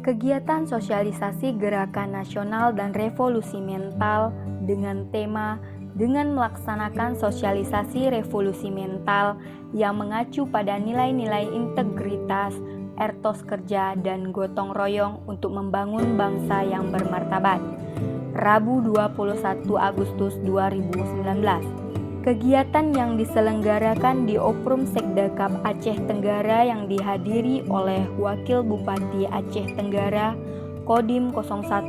Kegiatan sosialisasi Gerakan Nasional dan Revolusi Mental dengan tema dengan melaksanakan sosialisasi revolusi mental yang mengacu pada nilai-nilai integritas, etos kerja, dan gotong royong untuk membangun bangsa yang bermartabat. Rabu 21 Agustus 2019. Kegiatan yang diselenggarakan di Oprum Sekdakap Aceh Tenggara yang dihadiri oleh Wakil Bupati Aceh Tenggara, Kodim 0108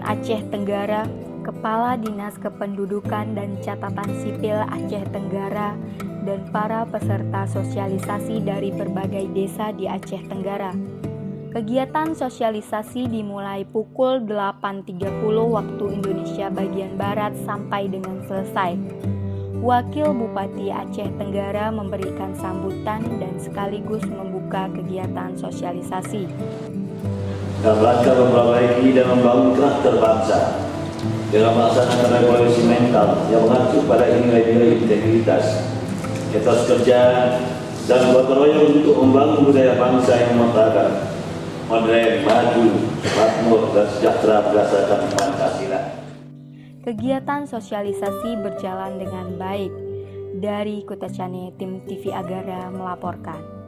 Aceh Tenggara, Kepala Dinas Kependudukan dan Catatan Sipil Aceh Tenggara, dan para peserta sosialisasi dari berbagai desa di Aceh Tenggara. Kegiatan sosialisasi dimulai pukul 8.30 waktu Indonesia bagian Barat sampai dengan selesai. Wakil Bupati Aceh Tenggara memberikan sambutan dan sekaligus membuka kegiatan sosialisasi. Dalam rangka memperbaiki dan membangun karakter bangsa dalam melaksanakan revolusi mental yang mengacu pada nilai-nilai integritas, etos kerja, dan gotong royong untuk membangun budaya bangsa yang memperadaban, modern, maju, makmur, dan sejahtera berdasarkan Pancasila. Kegiatan sosialisasi berjalan dengan baik. Dari Kota Cane, tim TV Agara melaporkan.